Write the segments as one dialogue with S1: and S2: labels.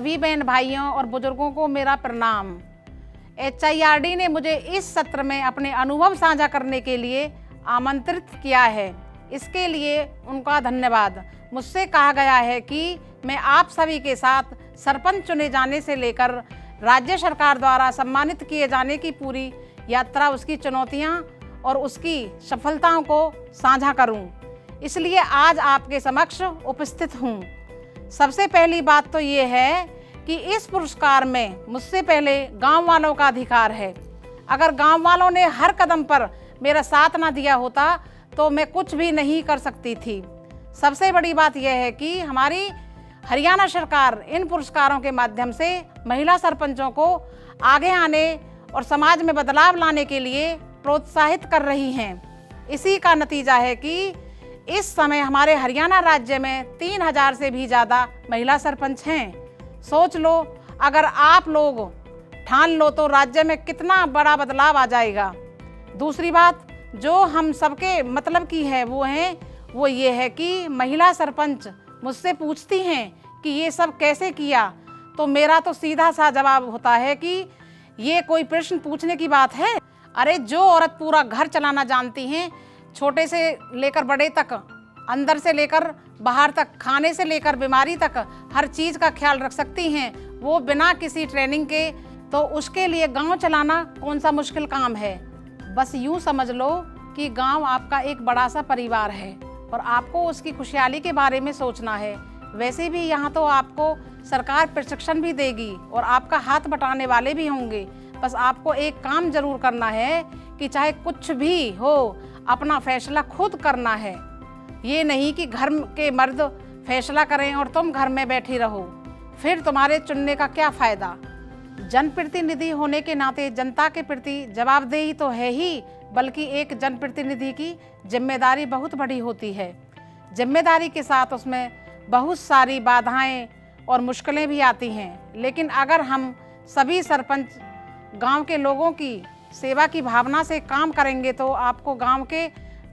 S1: सभी बहन भाइयों और बुजुर्गों को मेरा प्रणाम। HIRD ने मुझे इस सत्र में अपने अनुभव साझा करने के लिए आमंत्रित किया है, इसके लिए उनका धन्यवाद। मुझसे कहा गया है कि मैं आप सभी के साथ सरपंच चुने जाने से लेकर राज्य सरकार द्वारा सम्मानित किए जाने की पूरी यात्रा, उसकी चुनौतियां और उसकी सफलताओं को साझा करूं। इसलिए आज आपके समक्ष उपस्थित हूं। सबसे पहली बात तो ये है कि इस पुरस्कार में मुझसे पहले गांव वालों का अधिकार है। अगर गांव वालों ने हर कदम पर मेरा साथ ना दिया होता तो मैं कुछ भी नहीं कर सकती थी। सबसे बड़ी बात यह है कि हमारी हरियाणा सरकार इन पुरस्कारों के माध्यम से महिला सरपंचों को आगे आने और समाज में बदलाव लाने के लिए प्रोत्साहित कर रही हैं। इसी का नतीजा है कि इस समय हमारे हरियाणा राज्य में 3000 से भी ज़्यादा महिला सरपंच हैं। सोच लो, अगर आप लोग ठान लो तो राज्य में कितना बड़ा बदलाव आ जाएगा। दूसरी बात जो हम सबके मतलब की है वो ये है कि महिला सरपंच मुझसे पूछती हैं कि ये सब कैसे किया, तो मेरा तो सीधा सा जवाब होता है कि ये कोई प्रश्न पूछने की बात है। अरे जो औरत पूरा घर चलाना जानती हैं, छोटे से लेकर बड़े तक, अंदर से लेकर बाहर तक, खाने से लेकर बीमारी तक हर चीज़ का ख्याल रख सकती हैं, वो बिना किसी ट्रेनिंग के, तो उसके लिए गांव चलाना कौन सा मुश्किल काम है। बस यूँ समझ लो कि गांव आपका एक बड़ा सा परिवार है और आपको उसकी खुशहाली के बारे में सोचना है। वैसे भी यहाँ तो आपको सरकार प्रशिक्षण भी देगी और आपका हाथ बटाने वाले भी होंगे। बस आपको एक काम जरूर करना है कि चाहे कुछ भी हो, अपना फैसला खुद करना है। ये नहीं कि घर के मर्द फैसला करें और तुम घर में बैठी रहो, फिर तुम्हारे चुनने का क्या फ़ायदा। जनप्रतिनिधि होने के नाते जनता के प्रति जवाबदेही तो है ही, बल्कि एक जनप्रतिनिधि की जिम्मेदारी बहुत बड़ी होती है। जिम्मेदारी के साथ उसमें बहुत सारी बाधाएं और मुश्किलें भी आती हैं, लेकिन अगर हम सभी सरपंच गांव के लोगों की सेवा की भावना से काम करेंगे तो आपको गांव के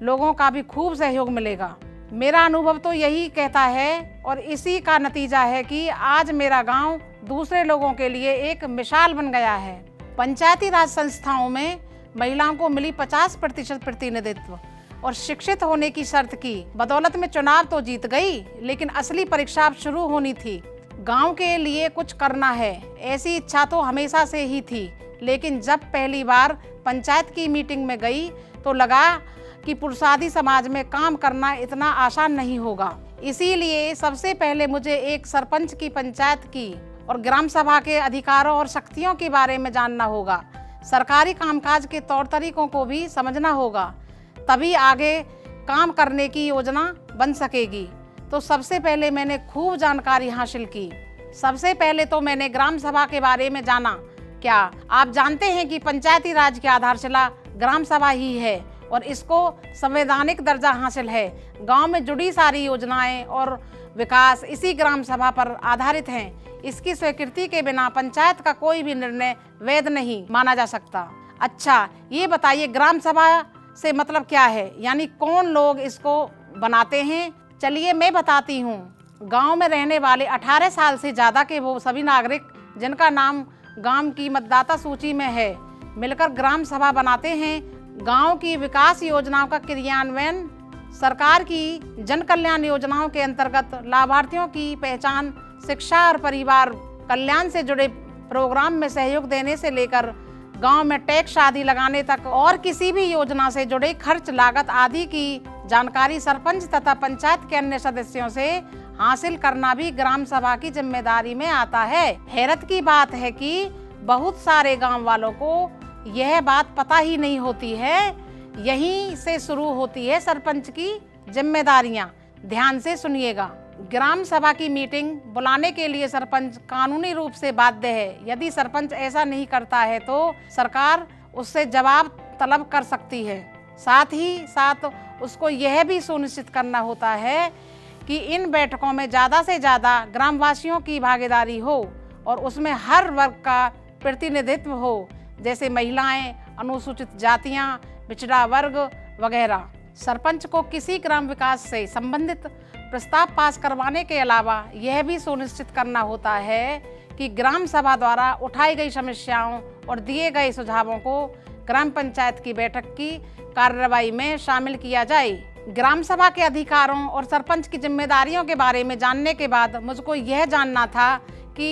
S1: लोगों का भी खूब सहयोग मिलेगा। मेरा अनुभव तो यही कहता है और इसी का नतीजा है कि आज मेरा गांव दूसरे लोगों के लिए एक मिसाल बन गया है। पंचायती राज संस्थाओं में महिलाओं को मिली 50% प्रतिनिधित्व और शिक्षित होने की शर्त की बदौलत में चुनाव तो जीत गई, लेकिन असली परीक्षा अब शुरू होनी थी। गांव के लिए कुछ करना है, ऐसी इच्छा तो हमेशा से ही थी, लेकिन जब पहली बार पंचायत की मीटिंग में गई तो लगा कि पुरुषादी समाज में काम करना इतना आसान नहीं होगा। इसीलिए सबसे पहले मुझे एक सरपंच की पंचायत की और ग्राम सभा के अधिकारों और शक्तियों के बारे में जानना होगा। सरकारी कामकाज के तौर तरीकों को भी समझना होगा, तभी आगे काम करने की योजना बन सकेगी। तो सबसे पहले मैंने खूब जानकारी हासिल की। सबसे पहले तो मैंने ग्राम सभा के बारे में जाना। क्या आप जानते हैं कि पंचायती राज की आधारशिला ग्राम सभा ही है और इसको संवैधानिक दर्जा हासिल है। गांव में जुड़ी सारी योजनाएं और विकास इसी ग्राम सभा पर आधारित हैं। इसकी स्वीकृति के बिना पंचायत का कोई भी निर्णय वैध नहीं माना जा सकता। अच्छा, ये बताइए ग्राम सभा से मतलब क्या है, यानी कौन लोग इसको बनाते हैं? चलिए मैं बताती हूँ। गांव में रहने वाले 18 साल से ज़्यादा के वो सभी नागरिक जिनका नाम गांव की मतदाता सूची में है, मिलकर ग्राम सभा बनाते हैं। गांव की विकास योजनाओं का क्रियान्वयन, सरकार की जन कल्याण योजनाओं के अंतर्गत लाभार्थियों की पहचान, शिक्षा और परिवार कल्याण से जुड़े प्रोग्राम में सहयोग देने से लेकर गांव में टैक्स आदि लगाने तक और किसी भी योजना से जुड़े खर्च, लागत आदि की जानकारी सरपंच तथा पंचायत के अन्य सदस्यों से हासिल करना भी ग्राम सभा की जिम्मेदारी में आता है। हैरत की बात है कि बहुत सारे गांव वालों को यह बात पता ही नहीं होती है। यहीं से शुरू होती है सरपंच की जिम्मेदारियां। ध्यान से सुनिएगा। ग्राम सभा की मीटिंग बुलाने के लिए सरपंच कानूनी रूप से बाध्य है। यदि सरपंच ऐसा नहीं करता है तो सरकार उससे जवाब तलब कर सकती है। साथ ही साथ उसको यह भी सुनिश्चित करना होता है कि इन बैठकों में ज़्यादा से ज़्यादा ग्रामवासियों की भागीदारी हो और उसमें हर वर्ग का प्रतिनिधित्व हो, जैसे महिलाएं, अनुसूचित जातियां, पिछड़ा वर्ग वगैरह। सरपंच को किसी ग्राम विकास से संबंधित प्रस्ताव पास करवाने के अलावा यह भी सुनिश्चित करना होता है कि ग्राम सभा द्वारा उठाई गई समस्याओं और दिए गए सुझावों को ग्राम पंचायत की बैठक की कार्रवाई में शामिल किया जाए। ग्राम सभा के अधिकारों और सरपंच की जिम्मेदारियों के बारे में जानने के बाद मुझको यह जानना था कि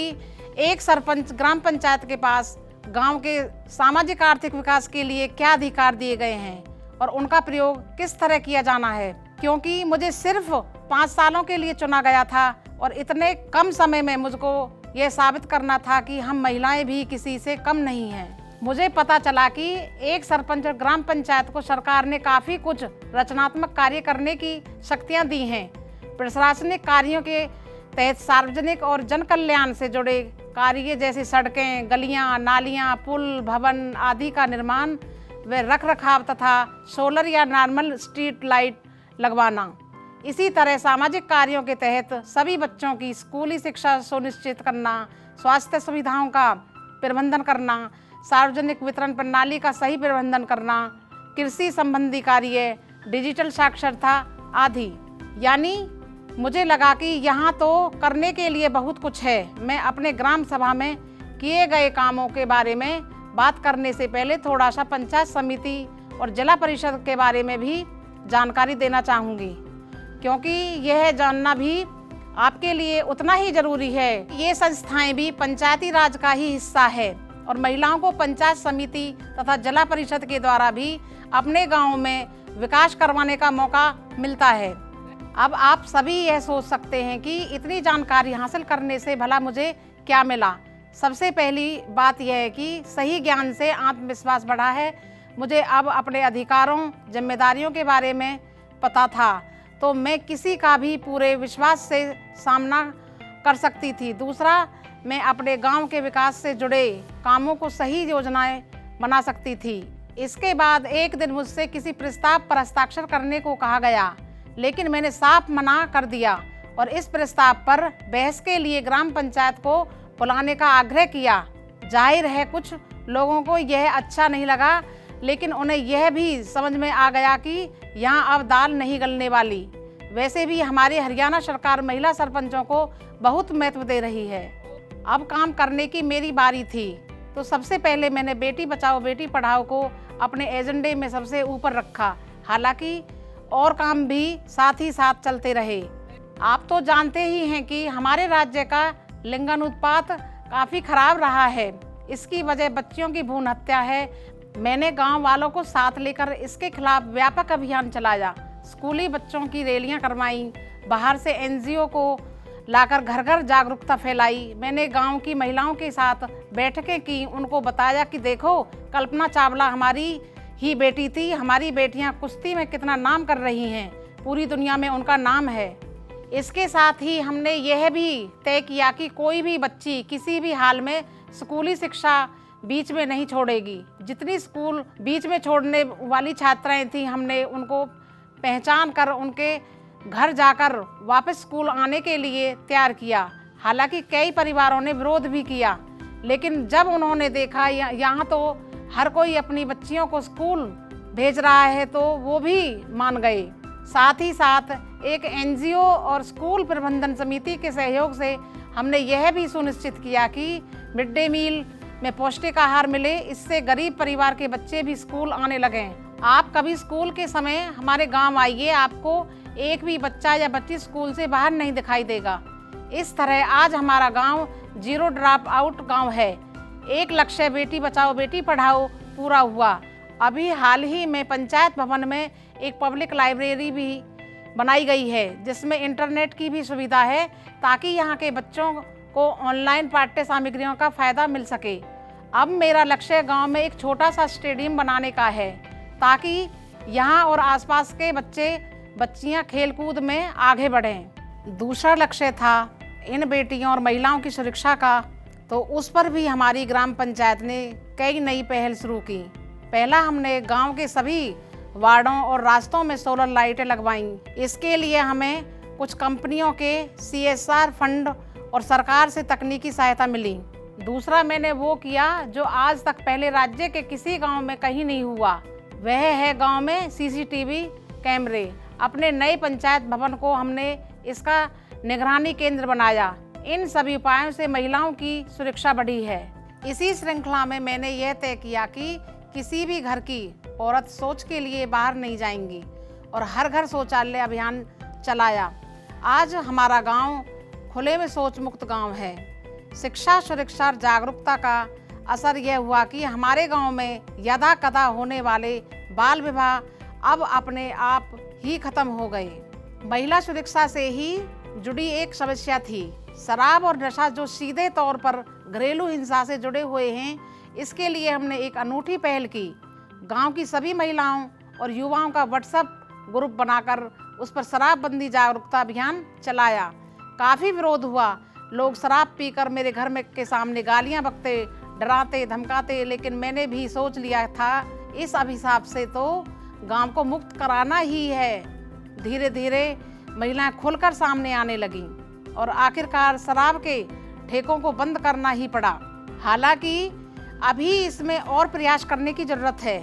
S1: एक सरपंच ग्राम पंचायत के पास गांव के सामाजिक आर्थिक विकास के लिए क्या अधिकार दिए गए हैं और उनका प्रयोग किस तरह किया जाना है, क्योंकि मुझे सिर्फ 5 सालों के लिए चुना गया था और इतने कम समय में मुझको ये साबित करना था कि हम महिलाएं भी किसी से कम नहीं हैं। मुझे पता चला कि एक सरपंच और ग्राम पंचायत को सरकार ने काफ़ी कुछ रचनात्मक कार्य करने की शक्तियां दी हैं। प्रशासनिक कार्यों के तहत सार्वजनिक और जन कल्याण से जुड़े कार्य जैसे सड़कें, गलियां, नालियां, पुल, भवन आदि का निर्माण व रखरखाव तथा सोलर या नॉर्मल स्ट्रीट लाइट लगवाना। इसी तरह सामाजिक कार्यों के तहत सभी बच्चों की स्कूली शिक्षा सुनिश्चित करना, स्वास्थ्य सुविधाओं का प्रबंधन करना, सार्वजनिक वितरण प्रणाली का सही प्रबंधन करना, कृषि संबंधी कार्य, डिजिटल साक्षरता आदि। यानी मुझे लगा कि यहाँ तो करने के लिए बहुत कुछ है। मैं अपने ग्राम सभा में किए गए कामों के बारे में बात करने से पहले थोड़ा सा पंचायत समिति और जिला परिषद के बारे में भी जानकारी देना चाहूँगी, क्योंकि यह जानना भी आपके लिए उतना ही जरूरी है। ये संस्थाएं भी पंचायती राज का ही हिस्सा है और महिलाओं को पंचायत समिति तथा जिला परिषद के द्वारा भी अपने गांव में विकास करवाने का मौका मिलता है। अब आप सभी यह सोच सकते हैं कि इतनी जानकारी हासिल करने से भला मुझे क्या मिला। सबसे पहली बात यह है कि सही ज्ञान से आत्मविश्वास बढ़ा है। मुझे अब अपने अधिकारों, जिम्मेदारियों के बारे में पता था, तो मैं किसी का भी पूरे विश्वास से सामना कर सकती थी। दूसरा, मैं अपने गांव के विकास से जुड़े कामों को सही योजनाएं बना सकती थी। इसके बाद एक दिन मुझसे किसी प्रस्ताव पर हस्ताक्षर करने को कहा गया, लेकिन मैंने साफ मना कर दिया और इस प्रस्ताव पर बहस के लिए ग्राम पंचायत को बुलाने का आग्रह किया। जाहिर है कुछ लोगों को यह अच्छा नहीं लगा, लेकिन उन्हें यह भी समझ में आ गया कि यहाँ अब दाल नहीं गलने वाली। वैसे भी हमारी हरियाणा सरकार महिला सरपंचों को बहुत महत्व दे रही है। अब काम करने की मेरी बारी थी, तो सबसे पहले मैंने बेटी बचाओ बेटी पढ़ाओ को अपने एजेंडे में सबसे ऊपर रखा। हालांकि और काम भी साथ ही साथ चलते रहे। आप तो जानते ही हैं कि हमारे राज्य का लिंगानुपात काफ़ी खराब रहा है। इसकी वजह बच्चियों की भ्रूण हत्या है। मैंने गांव वालों को साथ लेकर इसके खिलाफ व्यापक अभियान चलाया। स्कूली बच्चों की रैलियां करवाई, बाहर से एनजीओ को लाकर घर घर जागरूकता फैलाई। मैंने गांव की महिलाओं के साथ बैठकें की, उनको बताया कि देखो, कल्पना चावला हमारी ही बेटी थी। हमारी बेटियां कुश्ती में कितना नाम कर रही हैं, पूरी दुनिया में उनका नाम है। इसके साथ ही हमने यह भी तय किया कि कोई भी बच्ची किसी भी हाल में स्कूली शिक्षा बीच में नहीं छोड़ेगी। जितनी स्कूल बीच में छोड़ने वाली छात्राएं थीं, हमने उनको पहचान कर उनके घर जाकर वापस स्कूल आने के लिए तैयार किया। हालांकि कई परिवारों ने विरोध भी किया, लेकिन जब उन्होंने देखा यहाँ तो हर कोई अपनी बच्चियों को स्कूल भेज रहा है, तो वो भी मान गए। साथ ही साथ एक एनजीओ और स्कूल प्रबंधन समिति के सहयोग से हमने यह भी सुनिश्चित किया कि मिड डे मील में पौष्टिक आहार मिले। इससे गरीब परिवार के बच्चे भी स्कूल आने लगे। आप कभी स्कूल के समय हमारे गांव आइए, आपको एक भी बच्चा या बच्ची स्कूल से बाहर नहीं दिखाई देगा। इस तरह आज हमारा गांव जीरो ड्रॉप आउट गाँव है। एक लक्ष्य बेटी बचाओ बेटी पढ़ाओ पूरा हुआ। अभी हाल ही में पंचायत भवन में एक पब्लिक लाइब्रेरी भी बनाई गई है, जिसमें इंटरनेट की भी सुविधा है, ताकि यहाँ के बच्चों को ऑनलाइन पाठ्य सामग्रियों का फ़ायदा मिल सके। अब मेरा लक्ष्य गांव में एक छोटा सा स्टेडियम बनाने का है, ताकि यहाँ और आसपास के बच्चे बच्चियाँ खेलकूद में आगे बढ़ें। दूसरा लक्ष्य था इन बेटियों और महिलाओं की सुरक्षा का, तो उस पर भी हमारी ग्राम पंचायत ने कई नई पहल शुरू की। पहला, हमने गांव के सभी वार्डों और रास्तों में सोलर लाइटें लगवाईं। इसके लिए हमें कुछ कंपनियों के CSR फंड और सरकार से तकनीकी सहायता मिली। दूसरा, मैंने वो किया जो आज तक पहले राज्य के किसी गांव में कहीं नहीं हुआ, वह है गांव में CCTV कैमरे। अपने नए पंचायत भवन को हमने इसका निगरानी केंद्र बनाया। इन सभी उपायों से महिलाओं की सुरक्षा बढ़ी है। इसी श्रृंखला में मैंने यह तय किया कि किसी भी घर की औरत शौच के लिए बाहर नहीं जाएंगी और हर घर शौचालय अभियान चलाया। आज हमारा गांव खुले में शौच मुक्त गांव है। शिक्षा, सुरक्षा और जागरूकता का असर यह हुआ कि हमारे गांव में यदा कदा होने वाले बाल विवाह अब अपने आप ही खत्म हो गए। महिला सुरक्षा से ही जुड़ी एक समस्या थी शराब और नशा, जो सीधे तौर पर घरेलू हिंसा से जुड़े हुए हैं। इसके लिए हमने एक अनूठी पहल की। गांव की सभी महिलाओं और युवाओं का व्हाट्सएप ग्रुप बनाकर उस पर शराबबंदी जागरूकता अभियान चलाया। काफ़ी विरोध हुआ। लोग शराब पीकर मेरे घर में के सामने गालियां बकते, डराते, धमकाते, लेकिन मैंने भी सोच लिया था इस अभिशाप से तो गांव को मुक्त कराना ही है। धीरे धीरे महिलाएं खुलकर सामने आने लगीं और आखिरकार शराब के ठेकों को बंद करना ही पड़ा। हालांकि अभी इसमें और प्रयास करने की जरूरत है।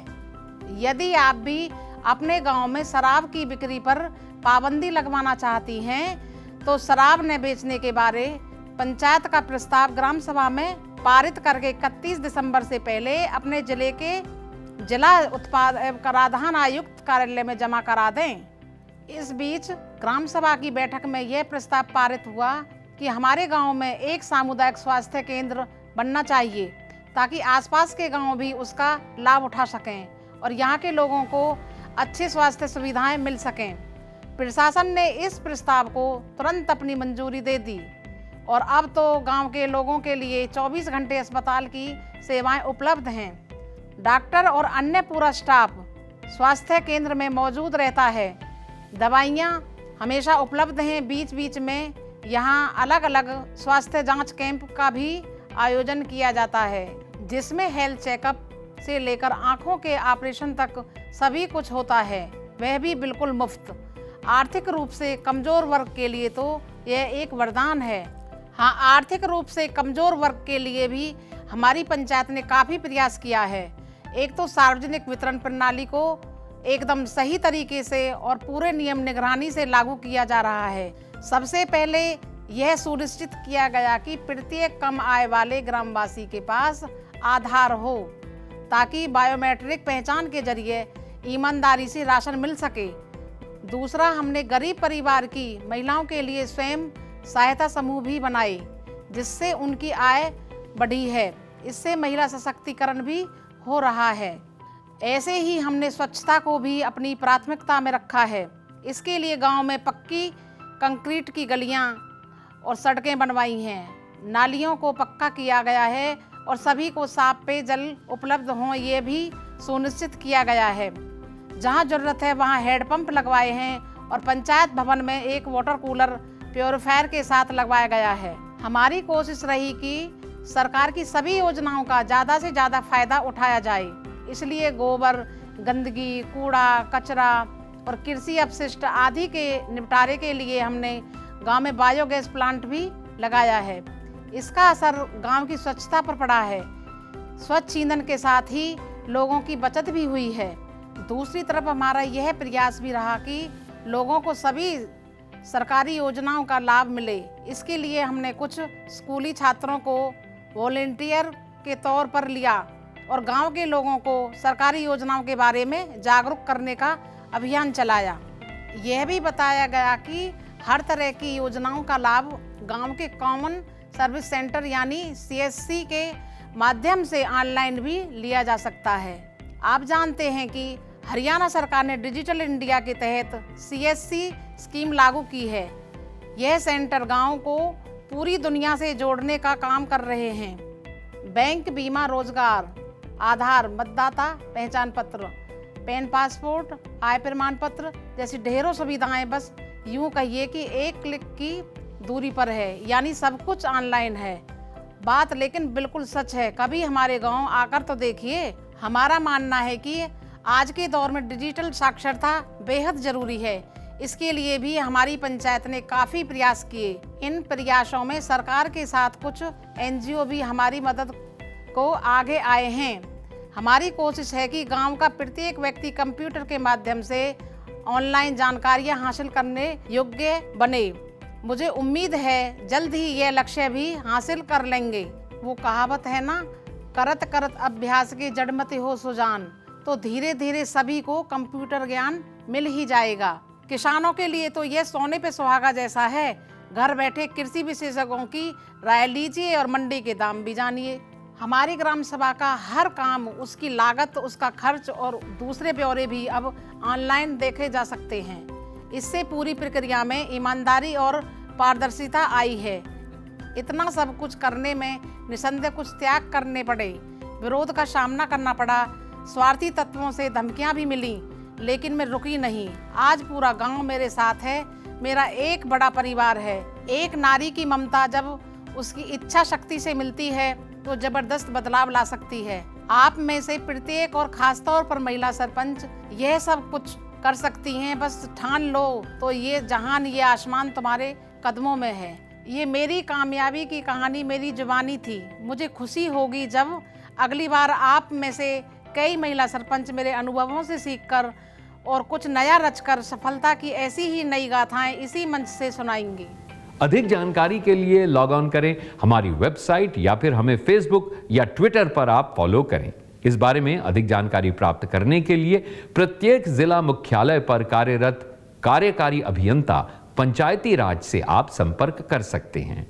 S1: यदि आप भी अपने गांव में शराब की बिक्री पर पाबंदी लगवाना चाहती हैं तो शराब न बेचने के बारे पंचायत का प्रस्ताव ग्राम सभा में पारित करके 31 दिसंबर से पहले अपने जिले के जिला उत्पाद एवं कराधान आयुक्त कार्यालय में जमा करा दें। इस बीच ग्राम सभा की बैठक में यह प्रस्ताव पारित हुआ कि हमारे गांव में एक सामुदायिक स्वास्थ्य केंद्र बनना चाहिए ताकि आसपास के गांव भी उसका लाभ उठा सकें और यहाँ के लोगों को अच्छी स्वास्थ्य सुविधाएं मिल सकें। प्रशासन ने इस प्रस्ताव को तुरंत अपनी मंजूरी दे दी और अब तो गांव के लोगों के लिए 24 घंटे अस्पताल की सेवाएं उपलब्ध हैं। डॉक्टर और अन्य पूरा स्टाफ स्वास्थ्य केंद्र में मौजूद रहता है। दवाइयाँ हमेशा उपलब्ध हैं। बीच बीच में यहाँ अलग अलग स्वास्थ्य जांच कैंप का भी आयोजन किया जाता है, जिसमें हेल्थ चेकअप से लेकर आँखों के ऑपरेशन तक सभी कुछ होता है, वह भी बिल्कुल मुफ्त। आर्थिक रूप से कमज़ोर वर्ग के लिए तो यह एक वरदान है। हाँ, आर्थिक रूप से कमज़ोर वर्ग के लिए भी हमारी पंचायत ने काफ़ी प्रयास किया है। एक तो सार्वजनिक वितरण प्रणाली को एकदम सही तरीके से और पूरे नियम निगरानी से लागू किया जा रहा है। सबसे पहले यह सुनिश्चित किया गया कि प्रत्येक कम आय वाले ग्रामवासी के पास आधार हो ताकि बायोमेट्रिक पहचान के जरिए ईमानदारी से राशन मिल सके। दूसरा, हमने गरीब परिवार की महिलाओं के लिए स्वयं सहायता समूह भी बनाए, जिससे उनकी आय बढ़ी है। इससे महिला सशक्तिकरण भी हो रहा है। ऐसे ही हमने स्वच्छता को भी अपनी प्राथमिकता में रखा है। इसके लिए गांव में पक्की कंक्रीट की गलियां और सड़कें बनवाई हैं। नालियों को पक्का किया गया है और सभी को साफ पेयजल उपलब्ध हों, ये भी सुनिश्चित किया गया है। जहां ज़रूरत है वहां हेडपंप लगवाए हैं और पंचायत भवन में एक वाटर कूलर प्योरीफायर के साथ लगवाया गया है। हमारी कोशिश रही कि सरकार की सभी योजनाओं का ज़्यादा से ज़्यादा फायदा उठाया जाए। इसलिए गोबर, गंदगी, कूड़ा, कचरा और कृषि अपशिष्ट आदि के निपटारे के लिए हमने गांव में बायोगैस प्लांट भी लगाया है। इसका असर गांव की स्वच्छता पर पड़ा है। स्वच्छ ईंधन के साथ ही लोगों की बचत भी हुई है। दूसरी तरफ हमारा यह प्रयास भी रहा कि लोगों को सभी सरकारी योजनाओं का लाभ मिले। इसके लिए हमने कुछ स्कूली छात्रों को वॉलेंटियर के तौर पर लिया और गांव के लोगों को सरकारी योजनाओं के बारे में जागरूक करने का अभियान चलाया। यह भी बताया गया कि हर तरह की योजनाओं का लाभ गांव के कॉमन सर्विस सेंटर यानी CSC के माध्यम से ऑनलाइन भी लिया जा सकता है। आप जानते हैं कि हरियाणा सरकार ने डिजिटल इंडिया के तहत CSC स्कीम लागू की है। यह सेंटर गांव को पूरी दुनिया से जोड़ने का काम कर रहे हैं। बैंक, बीमा, रोजगार, आधार, मतदाता पहचान पत्र, पैन पासपोर्ट, आय प्रमाण पत्र जैसी ढेरों सुविधाएं बस यूं कहिए कि एक क्लिक की दूरी पर है, यानी सब कुछ ऑनलाइन है। बात लेकिन बिल्कुल सच है। कभी हमारे गांव आकर तो देखिए। हमारा मानना है कि आज के दौर में डिजिटल साक्षरता बेहद जरूरी है। इसके लिए भी हमारी पंचायत ने काफ़ी प्रयास किए। इन प्रयासों में सरकार के साथ कुछ NGO भी हमारी मदद को आगे आए हैं। हमारी कोशिश है कि गांव का प्रत्येक व्यक्ति कंप्यूटर के माध्यम से ऑनलाइन जानकारियां हासिल करने योग्य बने। मुझे उम्मीद है जल्द ही यह लक्ष्य भी हासिल कर लेंगे। वो कहावत है ना, करत करत अभ्यास की जड़मति हो सुजान, तो धीरे धीरे सभी को कंप्यूटर ज्ञान मिल ही जाएगा। किसानों के लिए तो यह सोने पे सुहागा जैसा है। घर बैठे कृषि विशेषज्ञों की राय लीजिए और मंडी के दाम भी जानिए। हमारी ग्राम सभा का हर काम, उसकी लागत, उसका खर्च और दूसरे ब्यौरे भी अब ऑनलाइन देखे जा सकते हैं। इससे पूरी प्रक्रिया में ईमानदारी और पारदर्शिता आई है। इतना सब कुछ करने में निसंदेह कुछ त्याग करने पड़े, विरोध का सामना करना पड़ा, स्वार्थी तत्वों से धमकियां भी मिली, लेकिन मैं रुकी नहीं। आज पूरा गांव मेरे साथ है, मेरा एक बड़ा परिवार है। एक नारी की ममता जब उसकी इच्छा शक्ति से मिलती है तो जबरदस्त बदलाव ला सकती है। आप में से प्रत्येक और खासतौर पर महिला सरपंच यह सब कुछ कर सकती हैं। बस ठान लो तो ये जहान, ये आसमान तुम्हारे कदमों में है। ये मेरी कामयाबी की कहानी मेरी जुबानी थी। मुझे खुशी होगी जब अगली बार आप में से कई महिला सरपंच मेरे अनुभवों से सीखकर और कुछ नया रचकर सफलता की ऐसी ही नई गाथाएं इसी मंच से सुनाएंगी।
S2: अधिक जानकारी के लिए लॉग ऑन करें हमारी वेबसाइट या फिर हमें फेसबुक या ट्विटर पर आप फॉलो करें। इस बारे में अधिक जानकारी प्राप्त करने के लिए प्रत्येक जिला मुख्यालय पर कार्यरत कार्यकारी अभियंता पंचायती राज से आप संपर्क कर सकते हैं।